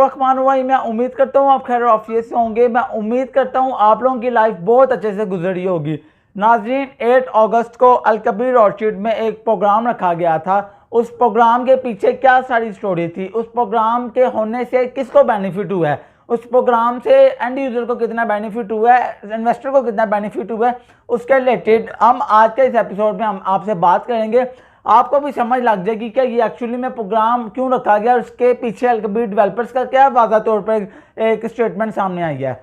बिस्मिल्लाहिर्रहमानिर्रहीम। मैं उम्मीद करता हूँ आप खैर ऑफिस से होंगे। मैं उम्मीद करता हूँ आप लोगों की लाइफ बहुत अच्छे से गुजरी होगी। नाज़रीन, 8 अगस्त को अलकबीर ऑर्चिड में एक प्रोग्राम रखा गया था। उस प्रोग्राम के पीछे क्या सारी स्टोरी थी, उस प्रोग्राम के होने से किसको बेनिफिट हुआ है, उस प्रोग्राम से एंड यूज़र को कितना बेनिफिट हुआ है, इन्वेस्टर को कितना बेनिफिट हुआ है, उसके रिलेटेड हम आज के इस एपिसोड में हम आपसे बात करेंगे। आपको भी समझ लग जाएगी कि ये एक्चुअली में प्रोग्राम क्यों रखा गया और उसके पीछे अलकबीर डेवलपर्स का क्या वाज़ा तौर पर एक स्टेटमेंट सामने आई है।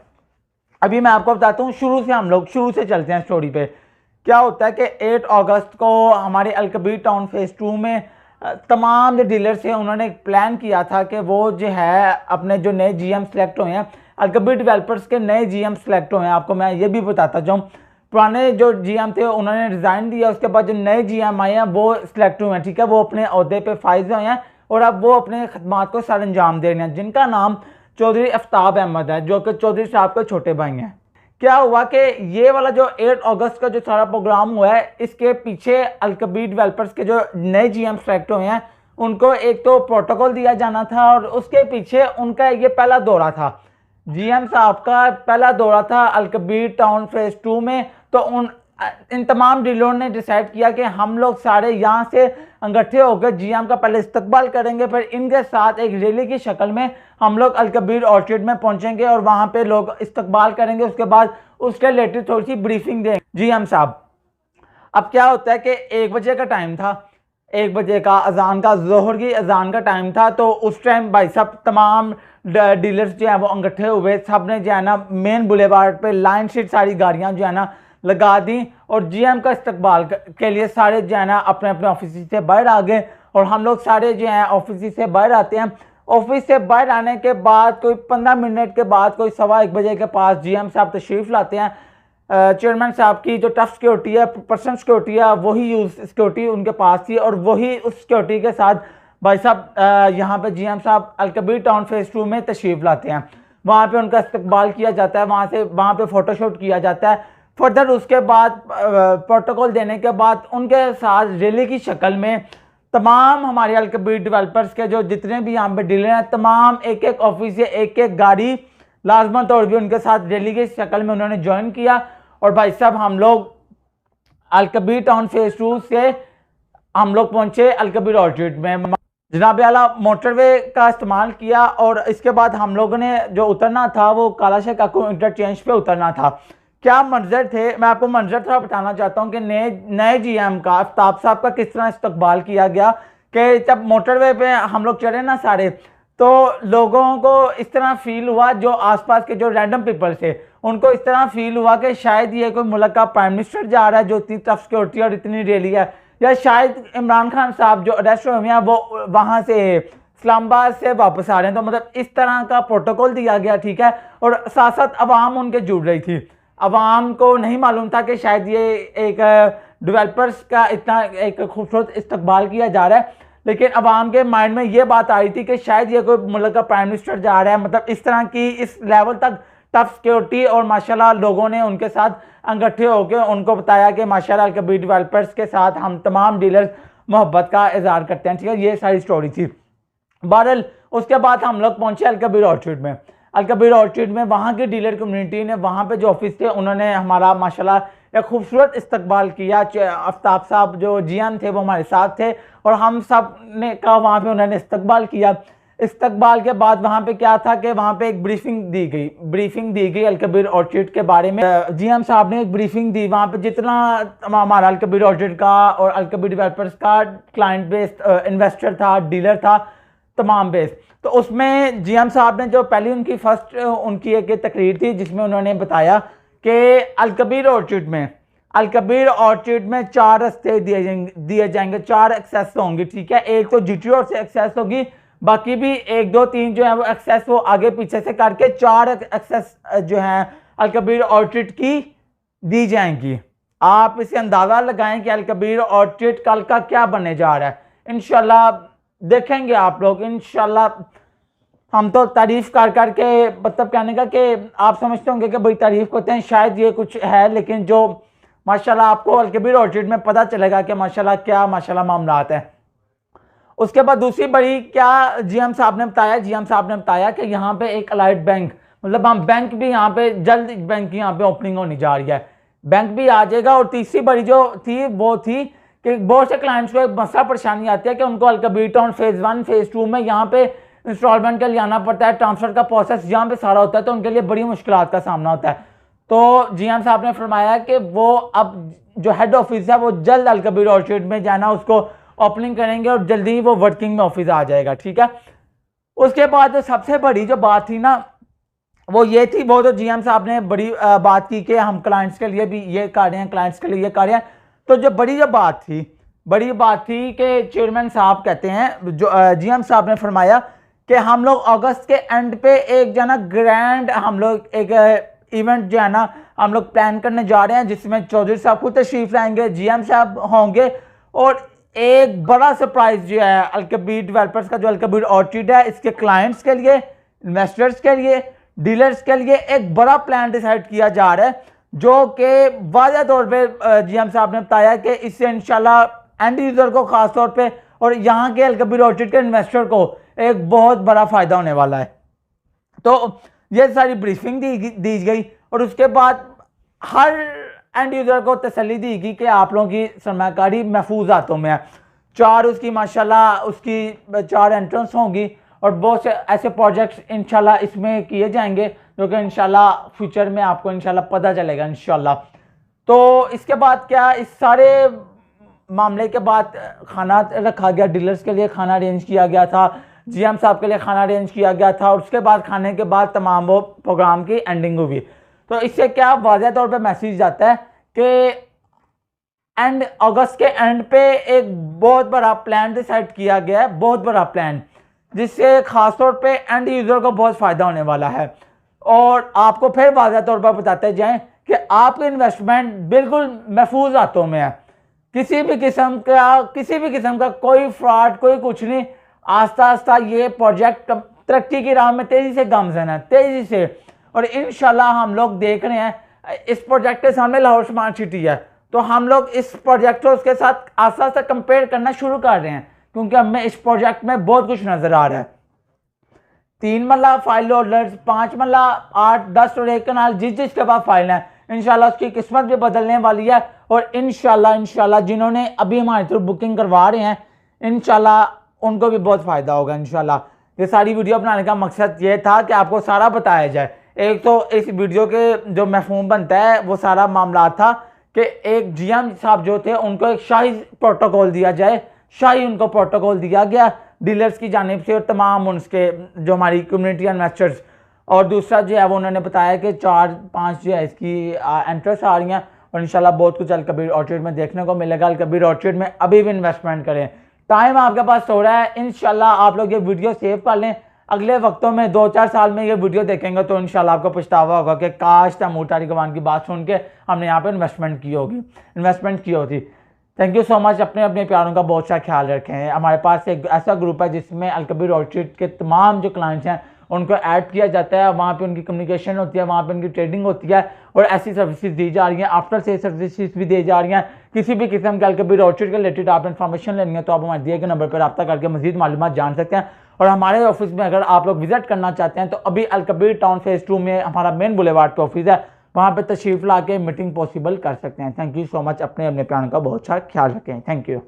अभी मैं आपको बताता हूँ, शुरू से चलते हैं स्टोरी पे। क्या होता है कि 8 अगस्त को हमारे अलकबीर टाउन फेज़ 2 में तमाम जो डीलर्स हैं उन्होंने एक प्लान किया था कि वो जो है अपने जो नए जीएम सेलेक्ट हुए हैं, अलकबीर डेवलपर्स के नए जीएम सेलेक्ट हुए हैं। आपको मैं ये भी बताता जाऊँ, पुराने जो जीएम थे उन्होंने रिज़ाइन दिया, उसके बाद जो नए जीएम आए हैं वो सिलेक्ट हुए हैं, ठीक है। वो अपने अहदे पे फाइज हुए हैं और अब वो अपने खदमात को सर अंजाम दे रहे हैं, जिनका नाम चौधरी आफ्ताब अहमद है, जो कि चौधरी साहब के छोटे भाई हैं। क्या हुआ कि ये वाला जो 8 अगस्त का जो सारा प्रोग्राम हुआ है, इसके पीछे अलकबीर डेवलपर्स के जो नए जीएम सेलेक्ट हुए हैं उनको एक तो प्रोटोकॉल दिया जाना था और उसके पीछे उनका ये पहला दौरा था, जीएम साहब का पहला दौरा था अलकबीर टाउन फेज़ 2 में। तो इन तमाम डीलरों ने डिसाइड किया कि हम लोग सारे यहाँ से इकट्ठे होकर जीएम का पहले इस्तकबाल करेंगे, फिर इनके साथ एक रैली की शक्ल में हम लोग अलकबीर ऑर्चिड में पहुंचेंगे और वहाँ पे लोग इस्तकबाल करेंगे। उसके बाद उसके रिलेटेड थोड़ी सी ब्रीफिंग देंगे जीएम साहब। अब क्या होता है कि 1 बजे का टाइम था, 1 बजे का अजान का, जोहर की अजान का टाइम था। तो उस टाइम भाई साहब तमाम डीलर्स जो है वो इकट्ठे हुए, सब ने जो है ना मेन बुलेवार्ड पे लाइन शीट सारी गाड़ियाँ जो है ना लगा दी और जीएम का इस्तकबाल के लिए सारे जो है ना अपने अपने ऑफिस से बाहर आ गए। और हम लोग सारे जो हैं ऑफिस से बाहर आते हैं। ऑफिस से बाहर आने के बाद कोई 15 मिनट के बाद कोई 1:15 बजे के पास जीएम साहब तशरीफ़ लाते हैं। चेयरमैन साहब की जो टफ सिक्योरिटी है, पर्सनल सिक्योरिटी है, वही यूज सिक्योरिटी उनके पास थी और वही उस सिक्योरिटी के साथ भाई साहब यहाँ पे जीएम साहब अलकबीर टाउन फेज़ 2 में तशरीफ़ लाते हैं। वहाँ पे उनका इस्तकबाल किया जाता है, वहाँ पे फ़ोटोशूट किया जाता है। फर्दर उसके बाद प्रोटोकॉल देने के बाद उनके साथ रैली की शक्ल में तमाम हमारे अलकबीर डेवलपर्स के जो जितने भी यहाँ पे डीलर हैं, तमाम एक एक ऑफिस से एक एक गाड़ी लाजमन तौर पर उनके साथ रैली की शक्ल में उन्होंने ज्वाइन किया। और भाई साहब हम लोग अलकबीर टाउन फेज़ 2 से हम लोग पहुँचे अलकबीर ऑर्चिड में। जनाब आला मोटरवे का इस्तेमाल किया और इसके बाद हम लोगों ने जो उतरना था वो कालाशाह काकू इंटरचेंज पे उतरना था। क्या मंजर थे, मैं आपको मंजर थोड़ा बताना चाहता हूँ कि नए जीएम का आफ्ताब साहब का किस तरह इस्तकबाल किया गया। कि जब मोटरवे पे हम लोग चढ़े ना सारे, तो लोगों को इस तरह फील हुआ, जो आसपास के जो रैंडम पीपल थे उनको इस तरह फील हुआ कि शायद ये कोई मुल्क का प्राइम मिनिस्टर जा रहा है जो इतनी टफ सिक्योरिटी और इतनी रैली है, या शायद इमरान खान साहब जो अरेस्ट हुए हैं वो वहाँ से इस्लामाबाद से वापस आ रहे हैं। तो मतलब इस तरह का प्रोटोकॉल दिया गया, ठीक है। और साथ साथ अवाम उनके जुड़ रही थी। अवाम को नहीं मालूम था कि शायद ये एक डेवलपर्स का इतना एक खूबसूरत इस्तकबाल किया जा रहा है, लेकिन अवाम के माइंड में ये बात आ रही थी कि शायद ये कोई मुल्क का प्राइम मिनिस्टर जा रहा है। मतलब इस तरह की इस लेवल तक टफ सिक्योरिटी। और माशाल्लाह लोगों ने उनके साथ इकट्ठे होकर उनको बताया कि माशाल्लाह अलकबीर डेवलपर्स के साथ हम तमाम डीलर्स मोहब्बत का इजहार करते हैं, ठीक है। ये सारी स्टोरी थी। बहरहाल उसके बाद हम लोग पहुँचे अलकबीर ऑर्चिड में। अलकबीर ऑर्चिड में वहाँ की डीलर कम्युनिटी ने, वहाँ पे जो ऑफिस थे, उन्होंने हमारा माशाल्लाह एक खूबसूरत इस्तकबाल किया। आफ्ताब साहब जो जीएम थे वो हमारे साथ थे और हम सब ने का वहाँ पे उन्होंने इस्तकबाल किया। इस्तकबाल के बाद वहाँ पे क्या था कि वहाँ पे एक ब्रीफिंग दी गई अलकबीर ऑर्चिड के बारे में। जीएम साहब ने एक ब्रीफिंग दी। वहाँ पे जितना हमारा अलकबीर ऑर्चिड का और अलकबीर डेवलपर्स का क्लाइंट बेस, इन्वेस्टर था, डीलर था, तमाम बेस, तो उसमें जीएम साहब ने जो पहली उनकी एक तकरीर थी जिसमें उन्होंने बताया कि अलकबीर ऑर्चिड में 4 रास्ते दिए जाएंगे, 4 एक्सेस होंगी, ठीक है। एक तो जीटी रोड से एक्सेस होगी, बाकी भी 1 2 3 जो है वो एक्सेस वो आगे पीछे से करके 4 एक्सेस जो है अलकबीर ऑर्चिड की दी जाएंगी। आप इसे अंदाज़ा लगाएं कि अलकबीर ऑर्चिड कल का क्या बनने जा रहा है। इंशाल्लाह देखेंगे आप लोग, इंशाल्लाह। हम तो तारीफ कर करके मतलब कहने का कि आप समझते होंगे कि भाई तारीफ करते हैं, शायद ये कुछ है, लेकिन जो माशाल्लाह आपको अलकबीर ऑर्चिड में पता चलेगा कि माशाल्लाह क्या माशाल्लाह मामलात हैं। उसके बाद दूसरी बड़ी क्या जीएम साहब ने बताया कि यहाँ पे एक अलाइड बैंक, मतलब हम बैंक भी यहाँ पे जल्द बैंक की यहाँ पे ओपनिंग होने जा रही है, बैंक भी आ जाएगा। और तीसरी बड़ी जो थी वो थी कि बहुत से क्लाइंट्स को एक मसला परेशानी आती है कि उनको अलकबीर टाउन फेज़ 1 फेज़ 2 में यहाँ पे इंस्टॉलमेंट के लिए आना पड़ता है, ट्रांसफर का प्रोसेस यहाँ पे सारा होता है, तो उनके लिए बड़ी मुश्किलात का सामना होता है। तो जीएम साहब ने फरमाया कि वो अब जो हेड ऑफिस है वो जल्द अलकबीर ऑर्चिड में जाना उसको ओपनिंग करेंगे और जल्दी ही वो वर्किंग में ऑफिस आ जाएगा, ठीक है। उसके बाद सबसे बड़ी जो बात थी ना वो ये थी, वो तो जीएम साहब ने बड़ी बात की कि हम क्लाइंट्स के लिए भी ये कर रहे हैं, क्लाइंट्स के लिए ये कर रहे हैं। तो जो बड़ी बात थी कि चेयरमैन साहब कहते हैं, जो जीएम साहब ने फरमाया कि हम लोग अगस्त के एंड पे एक जो है ना ग्रैंड हम लोग एक इवेंट जो है ना हम लोग प्लान करने जा रहे हैं, जिसमें चौधरी साहब खुद तशरीफ लाएंगे, जीएम साहब होंगे, और एक बड़ा सरप्राइज जो है अलकबीर डेवलपर्स का, जो अलकबीर ऑर्चिड है, इसके क्लाइंट्स के लिए, इन्वेस्टर्स के लिए, डीलर्स के लिए एक बड़ा प्लान डिसाइड किया जा रहा है, जो कि वाज़ह तौर पे जीएम साहब ने बताया कि इससे इंशाल्लाह एंड यूज़र को ख़ास तौर पे और यहाँ के अलकबीर ऑर्चिड के इन्वेस्टर को एक बहुत बड़ा फ़ायदा होने वाला है। तो ये सारी ब्रीफिंग दी गई और उसके बाद हर एंड यूज़र को तसल्ली दी गई कि आप लोगों की सरमाकारी महफूज हाथों में है। 4 उसकी माशाल्लाह उसकी 4 एंट्रेंस होंगी और बहुत से ऐसे प्रोजेक्ट्स इंशाल्लाह इसमें किए जाएंगे जो कि इंशाल्लाह फ्यूचर में आपको इंशाल्लाह पता चलेगा इंशाल्लाह। तो इसके बाद क्या, इस सारे मामले के बाद खाना रखा गया, डीलर्स के लिए खाना अरेंज किया गया था, जीएम साहब के लिए खाना अरेंज किया गया था, और उसके बाद खाने के बाद तमाम वो प्रोग्राम की एंडिंग हुई। तो इससे क्या वाज़ह तौर पे मैसेज जाता है कि एंड अगस्त के एंड पे एक बहुत बड़ा प्लान डिसाइड किया गया है, बहुत बड़ा प्लान, जिससे खास तौर पे एंड यूज़र को बहुत फ़ायदा होने वाला है। और आपको फिर वाज़ह तौर पर बताते जाएं कि आपकी इन्वेस्टमेंट बिल्कुल महफूज हाथों में है, किसी भी किस्म का कोई फ्रॉड, कोई कुछ नहीं। आस्ता आस्ता ये प्रोजेक्ट तरक्की की राह में तेज़ी से गामज़न है, तेज़ी से। और इंशाल्लाह हम लोग देख रहे हैं इस प्रोजेक्ट के सामने लाहौर स्मार्ट सिटी है, तो हम लोग इस प्रोजेक्ट को उसके साथ आस्ता आस्ता कंपेयर करना शुरू कर रहे हैं, क्योंकि हमें इस प्रोजेक्ट में बहुत कुछ नज़र आ रहा है। 3 मरला फाइल होल्डर्स, 5 मरला 8, 10 और 1 कनाल, जिसके पास फाइल है इंशाल्लाह उसकी किस्मत भी बदलने वाली है। और इंशाल्लाह जिन्होंने अभी हमारे थ्रू बुकिंग करवा रहे हैं इंशाल्लाह उनको भी बहुत फ़ायदा होगा इंशाल्लाह। ये सारी वीडियो बनाने का मकसद ये था कि आपको सारा बताया जाए। एक तो इस वीडियो के जो मफहूम बनता है वो सारा मामला था कि एक जीएम साहब जो थे उनको एक शाही प्रोटोकॉल दिया जाए, शाही उनको प्रोटोकॉल दिया गया डीलर्स की जानिब से और तमाम उनके जो हमारी कम्युनिटी इन्वेस्टर्स। और दूसरा जो है वो उन्होंने बताया कि 4-5 जो है इसकी एंट्रेंस आ रही हैं और इंशाल्लाह बहुत कुछ अलकबीर ऑर्चिड में देखने को मिलेगा। अलकबीर ऑर्चिड में अभी भी इन्वेस्टमेंट करें, टाइम आपके पास हो रहा है। इंशाल्लाह आप लोग ये वीडियो सेव कर लें, अगले वक्तों में 2-4 साल में ये वीडियो देखेंगे तो इंशाल्लाह आपको पछतावा होगा कि काश तैमूर तारिक अवान की बात सुन के हमने यहाँ पे इन्वेस्टमेंट की होती। Thank you so much. अपने प्यारों का बहुत सा ख्याल रखें। हमारे पास एक ऐसा ग्रुप है जिसमें अलकबीर ऑर्चिड के तमाम जो क्लाइंट्स हैं उनको ऐड किया जाता है, वहाँ पे उनकी कम्युनिकेशन होती है, वहाँ पे उनकी ट्रेडिंग होती है और ऐसी सर्विसेज दी जा रही हैं, आफ्टर से सर्विसेज भी दी जा रही हैं। किसी भी किस्म के अलकबीर ऑर्चिड के रिलेटेड आप इन्फॉर्मेशन लेनी है तो आप हमारे दिए गए नंबर पर रब्ता करके मजीद मालूमात जान सकते हैं। और हमारे ऑफिस में अगर आप लोग विजिट करना चाहते हैं तो अभी अलकबीर टाउन फेज़ 2 में हमारा मेन बुलेवार्ड पे ऑफिस है, वहाँ पे तशरीफ़ ला के मीटिंग पॉसिबल कर सकते हैं। Thank you so much. अपने प्यार का बहुत सा ख्याल रखें। Thank you.